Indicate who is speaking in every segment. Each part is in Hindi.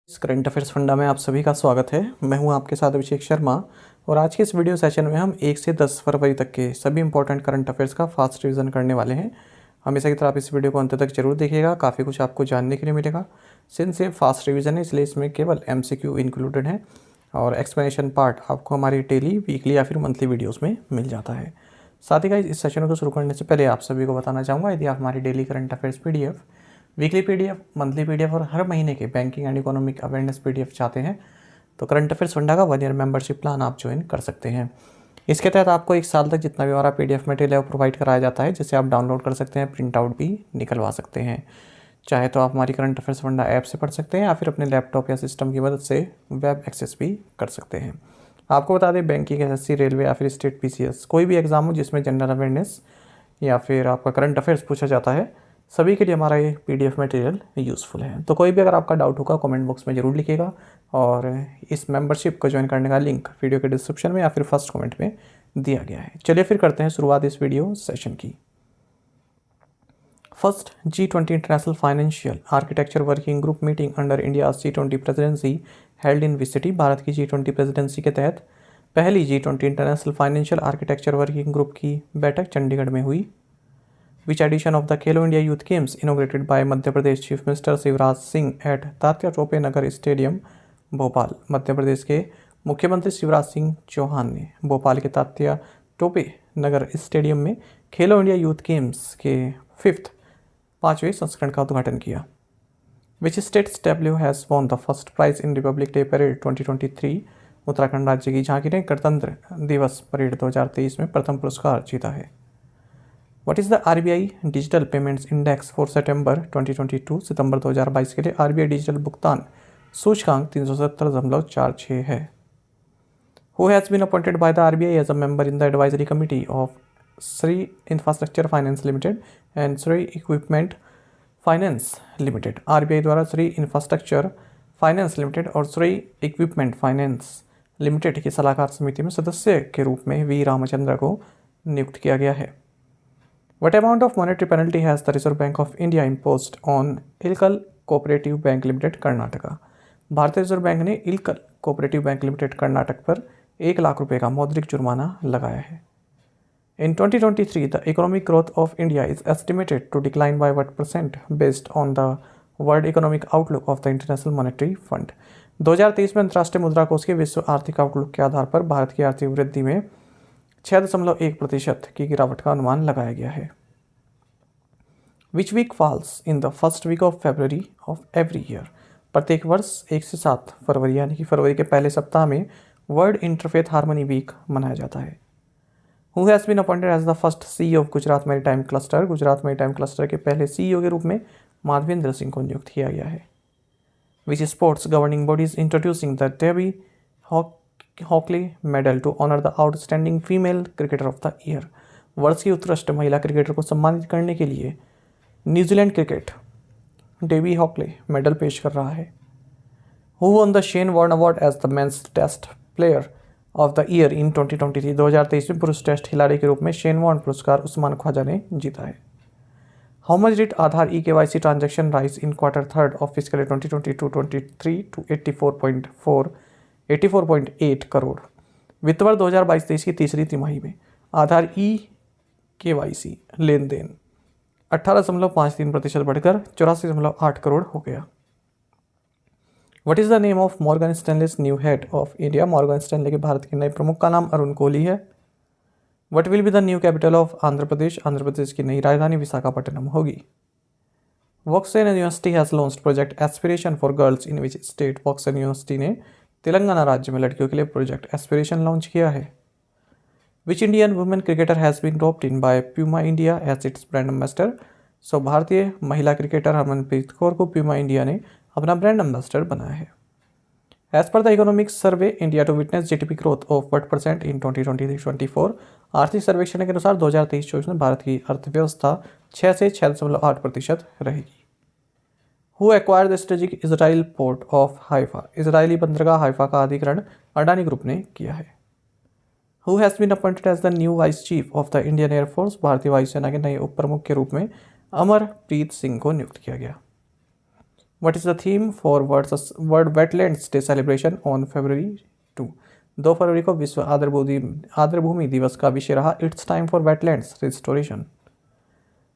Speaker 1: इस करंट अफेयर्स फंडा में आप सभी का स्वागत है। मैं हूं आपके साथ अभिषेक शर्मा और आज के इस वीडियो सेशन में हम 1 से 10 फरवरी तक के सभी इंपॉर्टेंट करंट अफेयर्स का फास्ट रिवीजन करने वाले हैं। हमेशा की तरह आप इस वीडियो को अंत तक जरूर देखिएगा, काफ़ी कुछ आपको जानने के लिए मिलेगा। सिंस ये फास्ट रिवीजन है इसलिए इसमें केवल MCQ इंक्लूडेड है और एक्सप्लेनेशन पार्ट आपको हमारी डेली, वीकली या फिर मंथली वीडियोज़ में मिल जाता है। साथ ही गाइस इस सेशन को शुरू करने से पहले आप सभी को बताना चाहूँगा, यदि आप हमारी daily current affairs PDF, weekly PDF, monthly PDF और हर महीने के banking and economic awareness PDF चाहते हैं तो करंट अफेयर्स फंडा का 1 ईयर मेंबरशिप प्लान आप ज्वाइन कर सकते हैं। इसके तहत आपको 1 साल तक जितना भी हमारा PDF मटेरियल है वो प्रोवाइड कराया जाता है, जिसे आप डाउनलोड कर सकते हैं, प्रिंट आउट भी निकलवा सकते हैं। चाहे तो आप हमारी करंट अफेयर्स फंडा ऐप से पढ़ सकते हैं या फिर अपने लैपटॉप या सिस्टम की मदद से वेब एक्सेस भी कर सकते हैं। आपको बता दें, बैंकिंग, SSC, रेलवे या फिर स्टेट PCS कोई भी एग्जाम हो जिसमें जनरल अवेयरनेस या फिर आपका करंट अफेयर्स पूछा जाता है, सभी के लिए हमारा ये PDF मटेरियल यूज़फुल है। तो कोई भी अगर आपका डाउट होगा कमेंट बॉक्स में ज़रूर लिखिएगा और इस मेंबरशिप को ज्वाइन करने का लिंक वीडियो के डिस्क्रिप्शन में या फिर फर्स्ट कमेंट में दिया गया है। चलिए फिर करते हैं शुरुआत इस वीडियो सेशन की। First G20 international financial architecture working group meeting under India G20 presidency held in विसिटी। भारत की G20 प्रेसिडेंसी के तहत पहली G20 international financial architecture working group की बैठक चंडीगढ़ में हुई। Which edition of the Khelo India Youth Games inaugurated by Madhya Pradesh Chief Minister Shivraj Singh at Tatya Tope Nagar stadium Bhopal. Madhya Pradesh के मुख्यमंत्री शिवराज सिंह चौहान ने भोपाल के तात्या टोपे नगर स्टेडियम में खेलो इंडिया यूथ गेम्स के 5वें संस्करण का उद्घाटन किया। Which state W has won the first prize in Republic Day Parade 2023? Uttarakhand राज्य की झांकी ने गणतंत्र दिवस परेड 2023 में प्रथम पुरस्कार जीता है। What is the RBI digital payments index for September 2022? सितंबर 2022 के लिए RBI डिजिटल भुगतान सूचकांक 370.46 है। Who has been appointed by the RBI as a member in the advisory committee of Sri Infrastructure Finance Limited and Sri Equipment Finance Limited? RBI द्वारा श्री इंफ्रास्ट्रक्चर फाइनेंस लिमिटेड और श्री इक्विपमेंट फाइनेंस लिमिटेड की सलाहकार समिति में सदस्य के रूप में V रामचंद्र को नियुक्त किया गया है। What amount of monetary penalty has the Reserve Bank of India imposed on Ilkal cooperative bank limited Karnataka? भारतीय रिजर्व बैंक ने Ilkal cooperative bank limited Karnataka पर 1 लाख रुपए का मौद्रिक जुर्माना लगाया है। In 2023, the economic growth of India is estimated to decline by what percent based on the World Economic Outlook of the International Monetary Fund? 2023 में अंतर्राष्ट्रीय मुद्रा कोष के विश्व आर्थिक आउटलुक के आधार पर भारत की आर्थिक वृद्धि में 6.1% की गिरावट का अनुमान लगाया गया है। Which week falls in the first week of February of every year? प्रत्येक वर्ष 1 से 7 फरवरी यानी कि फरवरी के पहले सप्ताह में वर्ल्ड इंटरफेथ हार्मनी वीक मनाया जाता है। Who has been appointed as the first CEO of Gujarat maritime cluster? Gujarat maritime cluster के पहले CEO के रूप में माधवेंद्र सिंह को नियुक्त किया गया है। Which sports governing body is introducing the Debbie Hockley medal to honour the outstanding female cricketer of the year? वर्ष की उत्कृष्ट महिला क्रिकेटर को सम्मानित करने के लिए New Zealand cricket Debbie Hockley medal पेश कर रहा है। Who won the Shane Warne award as the men's test player of the year in 2023? 2023 में पुरुष टेस्ट खिलाड़ी के रूप में शेन वॉर्न पुरस्कार उस्मान ख्वाजा ने जीता है। How much did Aadhaar eKYC transaction rise in Q3 of physical 2022-23 to 84.8 crore? वित्त वर्ष 2022-23 की तीसरी तिमाही में आधार eKYC लेन देन 18.53% बढ़कर 84.8 करोड़ हो गया। What is the name of Morgan stainless new head of India? Morgan Stanley के भारत के नए प्रमुख का नाम अरुण कोहली है। What will be the new capital of Andhra Pradesh? Andhra Pradesh की नई राजधानी विशाखापट्टनम होगी। Woxsen university has launched project aspiration for girls in which state? Woxsen university ने तेलंगाना राज्य में लड़कियों के लिए प्रोजेक्ट एस्पिरेशन लॉन्च किया है। Which Indian women cricketer has been dropped in by Puma India as its brand ambassador? भारतीय महिला क्रिकेटर हरमनप्रीत कौर को प्यूमा इंडिया ने अपना ब्रांड एम्बेसडर बनाया है। As per the economics survey India to witness GDP growth of 1% in 2023-24? आर्थिक सर्वेक्षण के अनुसार 2023-24 में भारत की अर्थव्यवस्था 6 से 6.8% रहेगी। Who acquired the strategic Israel port of Haifa? Israeli बंदरगाह हाइफा का अधिग्रहण अडानी ग्रुप ने किया है। Who has been appointed as the new vice chief of the Indian Air Force? भारतीय वायुसेना के नए उप प्रमुख के रूप में अमरप्रीत सिंह को नियुक्त किया गया। What is the theme for World Wetlands Day celebration on February 2? 2 फरवरी को विश्व आर्द्रभूमि दिवस का विषय रहा it's time for wetlands restoration.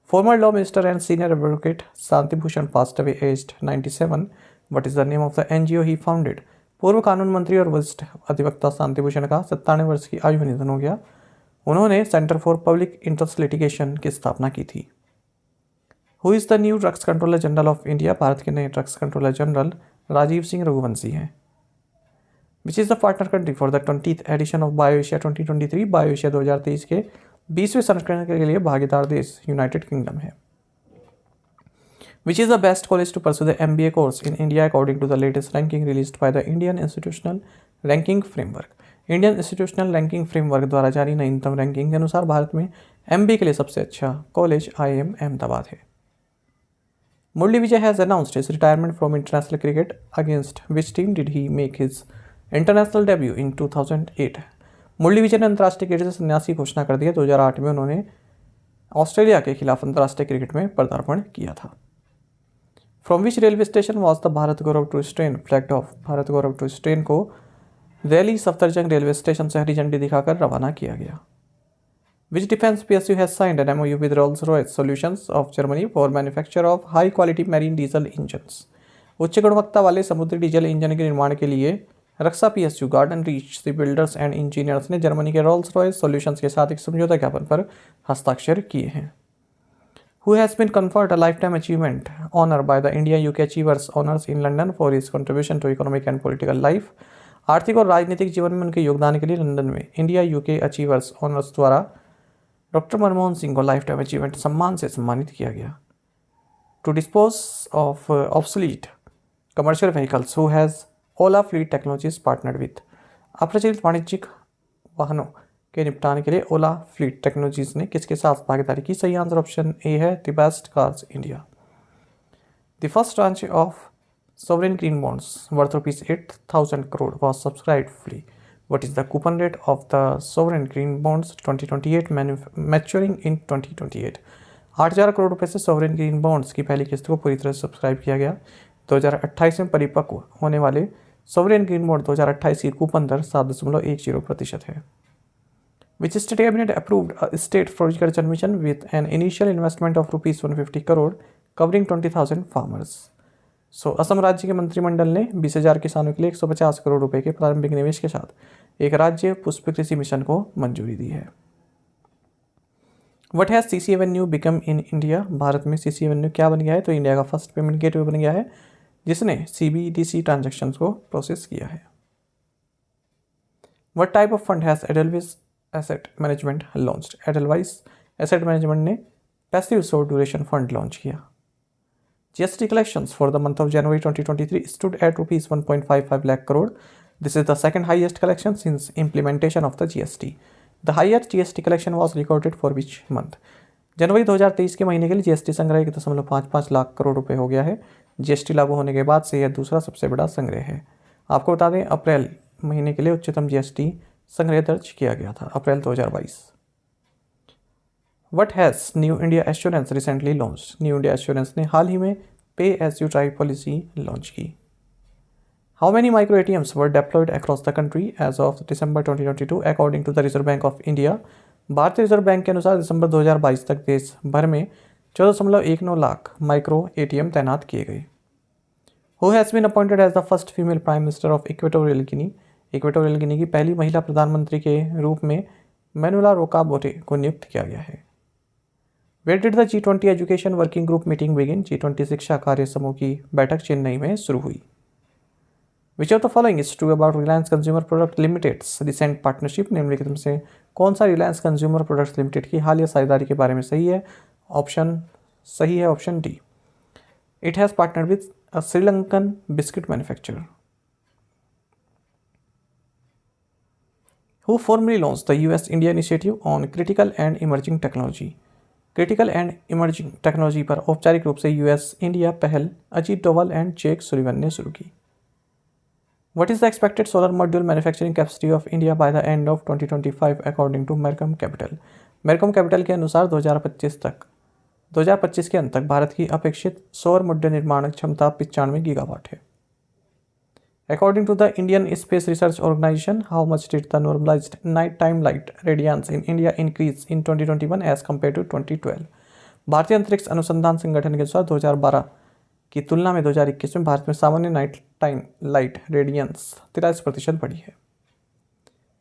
Speaker 1: Former law minister and senior advocate Santi Bhushan passed away aged 97. What is the name of the NGO he founded? पूर्व कानून मंत्री और वरिष्ठ अधिवक्ता शांति भूषण का 97 वर्ष की आयु में निधन हो गया। उन्होंने centre for public interest litigation की स्थापना की थी। Who is the new drugs controller general of India? Bharat के नए drugs controller general Rajeev Singh Raghuvanshi हैं। Which is the partner country for the 20th edition of bio Asia 2023? Bio Asia 2023 के 20वें संस्करण के लिए भागीदार देश यूनाइटेड किंगडम है। Which is the best college to pursue the MBA course in India according to the latest ranking released by the Indian Institutional Ranking Framework? Indian Institutional Ranking Framework द्वारा जारी नवीनतम रैंकिंग के अनुसार भारत में MBA के लिए सबसे अच्छा कॉलेज IIM अहमदाबाद है। Murali Vijay has announced his retirement from international cricket. Against which team did he make his international debut in 2008? Murali Vijay ने अंतर्राष्ट्रीय क्रिकेट से संन्यास की घोषणा कर दी है। 2008 में उन्होंने ऑस्ट्रेलिया के खिलाफ अंतर्राष्ट्रीय क्रिकेट में पदार्पण किया था। From which railway station was the Bharat Gaurav tourist train flagged of? Bharat Gaurav tourist train को दिल्ली सफदरजंग रेलवे स्टेशन से हरी झंडी दिखाकर रवाना किया गया। Which defence PSU has signed an MOU with Rolls Royce solutions of Germany for manufacture of high quality marine diesel engines? उच्च गुणवत्ता वाले समुद्री डीजल इंजन के निर्माण के लिए रक्षा PSU Garden Reach the builders and engineers ने जर्मनी के रोल्स रॉयस सॉल्यूशंस के साथ एक समझौता ज्ञापन पर हस्ताक्षर किए हैं। Who has been conferred a lifetime achievement honour by the India UK achievers honours in London for his contribution to economic and political life? आर्थिक और राजनीतिक जीवन में उनके योगदान के लिए लंदन में इंडिया UK अचीवर्स ऑनर्स द्वारा डॉक्टर मनमोहन सिंह को लाइफ टाइम अचीवमेंट सम्मान से सम्मानित किया गया। To dispose of obsolete commercial vehicles who has Ola fleet technologies partnered with? अप्रचलित वाणिज्यिक वाहनों के निपटान के लिए ओला फ्लीट टेक्नोलॉजीज ने किसके साथ भागीदारी की? सही आंसर ऑप्शन ए है the best cars India. The first tranche of sovereign green bonds worth rupees 8,000 crore was subscribed fully. What is the coupon rate of the sovereign green bonds 2028 maturing in 2028? 8,000 crore रुपए से sovereign green bonds की पहली किस्त को पूरी तरह से सब्सक्राइब किया गया। 2028 में परिपक्व होने वाले sovereign green bond 2028 की कूपन दर 7.10% है। Which state cabinet approved a state floriculture mission with an initial investment of rupees 150 crore covering 20,000 farmers? Assam राज्य के मंत्रिमंडल ने 20,000 किसानों के लिए 150 करोड़ रुपए के प्रारंभिक निवेश के साथ एक राज्य पुष्प कृषि मिशन को मंजूरी दी है। What has CC Avenue become in India? Bharat में CC एवेन्यू क्या बन गया है? तो इंडिया का फर्स्ट पेमेंट गेटवे बन गया है जिसने CBDC ट्रांजेक्शन्स को प्रोसेस किया है। What type of fund has Edelweiss asset management launched? Edelweiss asset management ने passive short duration fund launch किया। GST collections for the month of January 2023 stood at rupees 1.55 lakh crore. This is the second highest collection since implementation of the GST. The highest GST collection was recorded for which month? जनवरी 2023 के महीने के लिए GST संग्रह 1.55 लाख करोड़ रुपए हो गया है। GST लागू होने के बाद से यह दूसरा सबसे बड़ा संग्रह है। आपको बता दें अप्रैल महीने के लिए उच्चतम GST संग्रह दर्ज किया गया था, अप्रैल 2022। What has New India Assurance recently launched? New India Assurance ने हाल ही में pay as you drive policy launch की। How many micro ATMs were deployed across the country as of December 2022 according to the Reserve Bank of India? भारतीय रिजर्व बैंक के अनुसार दिसंबर 2022 तक देश भर में 14.19 लाख माइक्रो ATM तैनात किए गए। Who has been appointed as the first female Prime Minister of Equatorial Guinea? Equatorial Guinea की पहली महिला प्रधानमंत्री के रूप में मैनुला रोकाबोटे को नियुक्त किया गया है। Where did the G20 education working group meeting begin? G20 शिक्षा कार्य समूह की बैठक चेन्नई में शुरू हुई। Which of the following is true about Reliance Consumer Products Limited's recent partnership? निम्नलिखित में से कौन सा रिलायंस कंज्यूमर प्रोडक्ट्स लिमिटेड की हालिया साझेदारी के बारे में सही है? सही है option D. It has partnered with a Sri Lankan biscuit manufacturer. Who formally launched the US-India initiative on critical and emerging technology? Critical and emerging technology पर औपचारिक रूप से US इंडिया पहल Ajit Doval and Jake Sullivan ने शुरू की। What is the expected solar module manufacturing capacity of India by the end of 2025 according to Mercom Capital? Mercom Capital के अनुसार 2025 तक 2025 के अंत तक भारत की अपेक्षित सौर मॉड्यूल निर्माण क्षमता 95 गीगावाट है। According to the Indian Space Research Organization, how much did the normalized nighttime light radiance in India increase in 2021 as compared to 2012? भारतीय अंतरिक्ष अनुसंधान संगठन के अनुसार 2012 की तुलना में 2021 में भारत में सामान्य नाइट टाइम लाइट रेडियंस 83% बढ़ी है।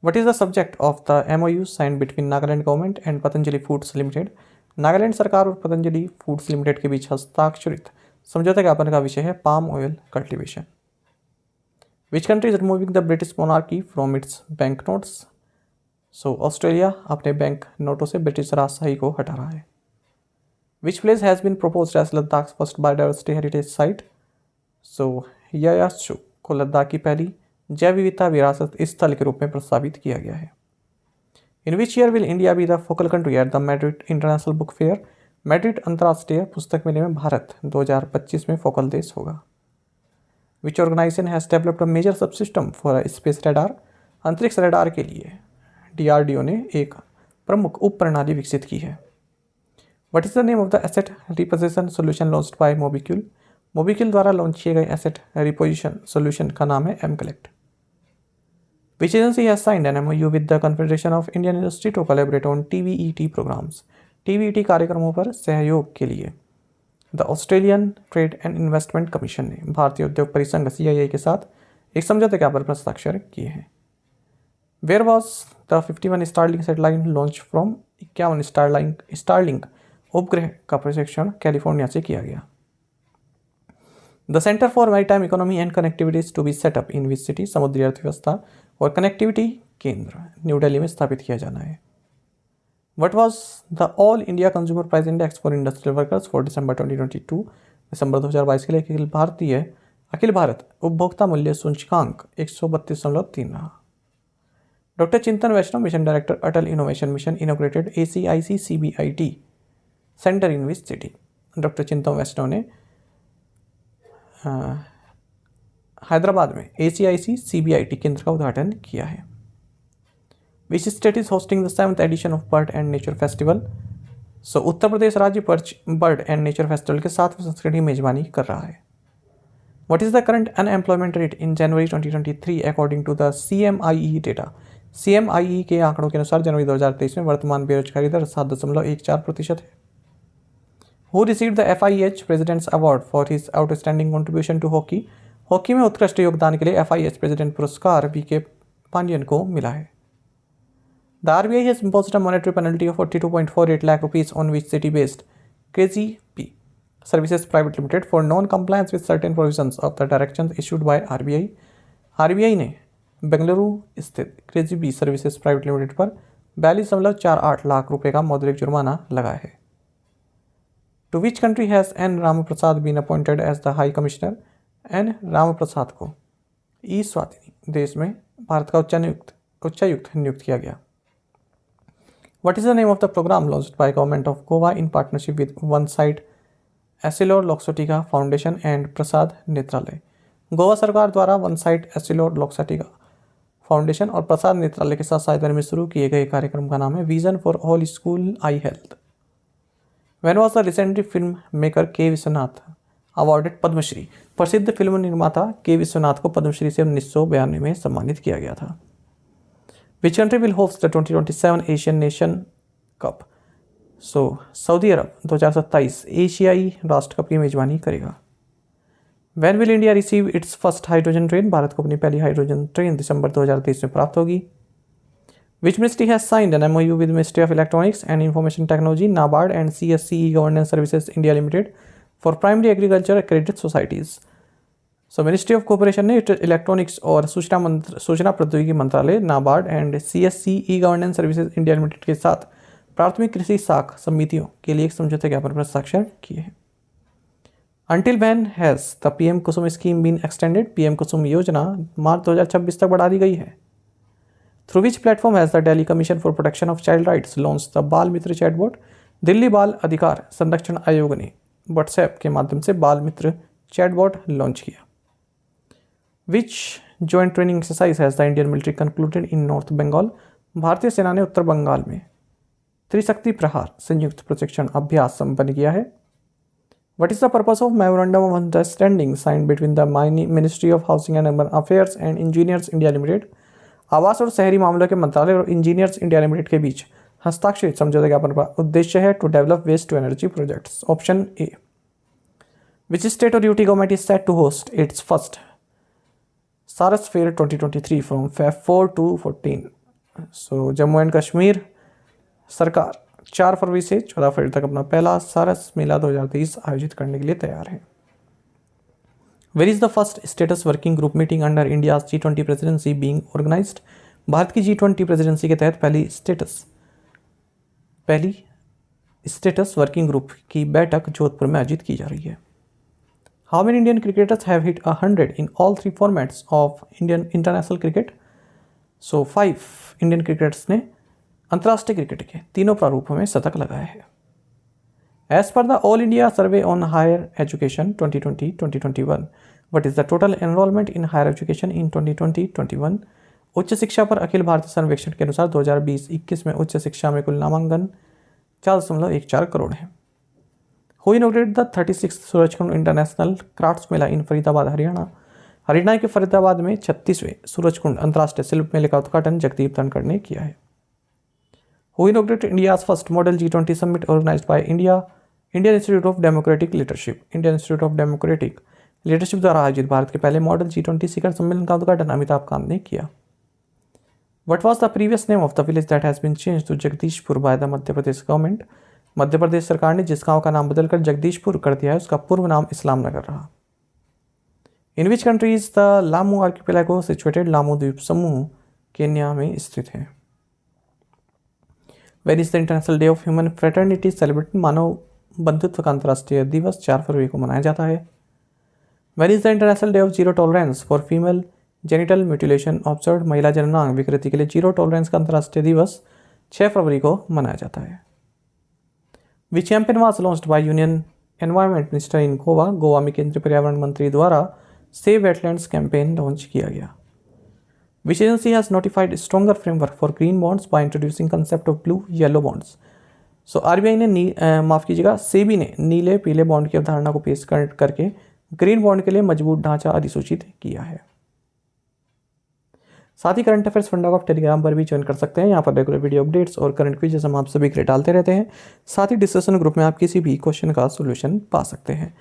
Speaker 1: What is the subject of the MOU signed between Nagaland government and Patanjali Foods Limited? Nagaland सरकार और पतंजलि फूड्स लिमिटेड के बीच हस्ताक्षरित समझौता ज्ञापन का विषय है palm oil cultivation. Which country is removing the British monarchy from its banknotes? So Australia अपने बैंक नोटों से ब्रिटिश राजशाही को हटा रहा है। Which place has been proposed as Ladakh's first biodiversity heritage site? So यायाचु को लद्दाख की पहली जैव विविधता विरासत स्थल के रूप में प्रस्तावित किया गया है। In which year will India be the focal country at the Madrid International Book Fair? Madrid अंतर्राष्ट्रीय पुस्तक मेले में भारत 2025 में फोकल देश होगा। Which organization has developed a major subsystem for a space radar? अंतरिक्ष रडार के लिए DRDO ने एक प्रमुख उप प्रणाली विकसित की है। What is the name of the asset repossession solution launched by Mobicule? Mobicule द्वारा लॉन्च किए गए एसेट रिपोजिशन सॉल्यूशन का नाम है MCollect। Which agency has signed an MOU with the Confederation of Indian Industry to collaborate on TVET programs? TVET कार्यक्रमों पर सहयोग के लिए the Australian trade and investment commission ने भारतीय उद्योग परिसंघ CII के साथ एक समझौते ज्ञापन पर हस्ताक्षर किए हैं। Where was the 51 Starlink satellite launch from 51 Starlink उपग्रह का प्रशिक्षण कैलिफोर्निया से किया गया। The centre for maritime economy and connectivity to be set up in which city? समुद्री अर्थव्यवस्था और कनेक्टिविटी केंद्र न्यू दिल्ली में स्थापित किया जाना है। What was the All India Consumer Price Index for Industrial Workers for December 2022? दिसंबर 2022 के लिए अखिल भारत उपभोक्ता मूल्य सूचकांक 132.3 रहा। Doctor Chintan Vaishnav mission director Atal innovation mission inaugurated ACIC CBIT centre in which city? Doctor Chintan Vaishnav ने हैदराबाद में ACIC CBIT केंद्र का उद्घाटन किया है। Which state is hosting the 7th edition of Bird and Nature Festival? So Uttar Pradesh राज्य बर्ड एंड नेचर फेस्टिवल के 7वें संस्करण की मेजबानी कर रहा है। What is the current unemployment rate in January 2023 according to the CMIE data? CMIE के आंकड़ों के अनुसार जनवरी 2023 में वर्तमान बेरोजगारी दर 7.14% है। Who received the FIH President's Award for his outstanding contribution to hockey? Hockey में उत्कृष्ट योगदान के लिए FIH प्रेसिडेंट पुरस्कार BK पांडियन को मिला है। The RBI has imposed a monetary penalty of 42.48 lakh rupees on which city-based KGP Services Private Limited for non-compliance with certain provisions of the directions issued by RBI. RBI ने बेंगलुरु स्थित KGP Services Private Limited पर 42.48 लाख रुपए का मौद्रिक जुर्माना लगाया है। To which country has N. Ramaprasad been appointed as the High Commissioner? N. Ramprasad को स्वातिनी देश में भारत का उच्चायुक्त नियुक्त किया गया। What is the name of the program launched by Government of Goa in partnership with One Side Essilor Loxotica Foundation and Prasad नेत्रालय? गोवा सरकार द्वारा वन साइड एसिलोर लोक्साटिका फाउंडेशन और प्रसाद नेत्रालय के साथ साझेदारी में शुरू किए गए कार्यक्रम का नाम है vision for all school eye health. When was the legendary film maker K. Viswanath awarded Padmashri? प्रसिद्ध फिल्म निर्माता K. विश्वनाथ को पद्मश्री से 1992 में सम्मानित किया गया था। Which country will host the 2027 Asian Nation Cup? So सऊदी अरब 2027 एशियाई राष्ट्र कप की मेजबानी करेगा। When will India receive its first hydrogen train? Bharat को अपनी पहली हाइड्रोजन ट्रेन दिसंबर 2023 में प्राप्त होगी। Which ministry has signed an MOU with Ministry of Electronics and Information Technology, NABARD and CSCE Governance Services India Limited for primary agriculture accredited societies? So ministry of cooperation ने इलेक्ट्रॉनिक्स और सूचना प्रौद्योगिकी मंत्रालय NABARD and CSCE governance services India limited के साथ प्राथमिक कृषि साख समितियों के लिए एक समझौते ज्ञापन पर हस्ताक्षर किए हैं। Until when has the PM Kusum scheme been extended? PM Kusum योजना मार्च 2026 तक बढ़ा दी गई है। Through which platform has the Delhi Commission for Protection of Child Rights launched the बाल मित्र चैटबॉट? दिल्ली बाल अधिकार संरक्षण आयोग ने व्हाट्सएप के माध्यम से बाल मित्र चैटबॉट लॉन्च किया। Which joint training exercise has the Indian military concluded in North Bengal? भारतीय सेना ने उत्तर बंगाल में त्रिशक्ति प्रहार संयुक्त प्रशिक्षण अभ्यास संपन्न किया है। What is the purpose of Memorandum of Understanding signed between the Ministry of Housing and Urban Affairs and Engineers India Limited? आवास और शहरी मामलों के मंत्रालय और इंजीनियर्स इंडिया लिमिटेड के बीच हस्ताक्षरित समझौते ज्ञापन का उद्देश्य है to develop waste to energy projects. Option A. Which state और UT government is set to host its first Saras fair 2023 from Feb 4 to 14। So Jammu and Kashmir सरकार 4 फरवरी से 14 फरवरी तक अपना पहला सारस मेला 2023 आयोजित करने के लिए तैयार है। Where is the first status working group meeting under India G20 presidency being organised? भारत की G20 प्रेसिडेंसी के तहत पहली स्टेटस वर्किंग ग्रुप की बैठक जोधपुर में आयोजित की जा रही है। How many Indian cricketers have hit 100 in all 3 formats of Indian international cricket? So 5 Indian cricketers ने अंतर्राष्ट्रीय क्रिकेट के तीनों प्रारूपों में शतक लगाए हैं। As per the all India survey on higher education 2020-2021 what is the total enrolment in higher education in 2020-21? उच्च शिक्षा पर अखिल भारतीय सर्वेक्षण के अनुसार 2020-21 में उच्च शिक्षा में कुल नामांकन 4.14 करोड़ है। Who inaugurated the 36th Surajkund international crafts mela in Faridabad Haryana? Haryana के फरीदाबाद में 36वें सूरजकुंड अंतर्राष्ट्रीय शिल्प मेले का उद्घाटन जगदीप धनखड़ ने किया है। Who inaugurated India's first model G20 summit organized by Indian Institute of Democratic Leadership? Indian Institute of Democratic Leadership द्वारा आयोजित भारत के पहले मॉडल G20 शिखर सम्मेलन का उद्घाटन अमिताभ कांत ने किया। What was the previous name of the village that has been changed to Jagdishpur by the Madhya Pradesh government? Madhya Pradesh सरकार ने जिस गांव का नाम बदलकर जगदीशपुर कर दिया है उसका पूर्व नाम इस्लाम नगर रहा। In which country is the Lamu archipelago situated? Lamu द्वीप समूह केन्या में स्थित है। Where is the international day of human fraternity celebrate? मानव बंधुत्व का अंतर्राष्ट्रीय दिवस 4 फरवरी को मनाया जाता है। Where is the international day of zero tolerance for female genital mutilation observe? महिला जननांग विकृति के लिए जीरो टॉलरेंस का अंतर्राष्ट्रीय दिवस 6 फरवरी को मनाया जाता है। Which campaign was launched by union environment minister in Goa? Goa में केंद्रीय पर्यावरण मंत्री द्वारा सेव वेटलैंड्स कैंपेन लॉन्च किया गया। Which agency has notified stronger framework for green bonds by introducing concept of blue yellow bonds? So RBI ने माफ़ कीजिएगा सेबी ने नीले पीले बॉन्ड की अवधारणा को पेश करके ग्रीन बॉन्ड के लिए मजबूत ढांचा अधिसूचित किया है। साथ ही करंट अफेयर्स फंडा को आप टेलीग्राम पर भी ज्वाइन कर सकते हैं। यहाँ पर रेगुलर वीडियो अपडेट्स और करंट क्विज़ हम आप सभी के लिए डालते रहते हैं। साथ ही डिस्कशन ग्रुप में आप किसी भी क्वेश्चन का सोल्यूशन पा सकते हैं।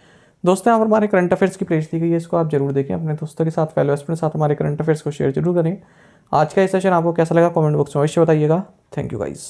Speaker 1: दोस्तों यहाँ पर हमारे करंट अफेयर्स की प्लेलिस्ट दी गई है, इसको आप जरूर देखें। अपने दोस्तों के साथ फैलोअर्स के साथ हमारे करंट अफेयर्स को शेयर जरूर करें। आज का ये सेशन आपको कैसा लगा कमेंट बॉक्स में अवश्य बताइएगा। Thank you guys.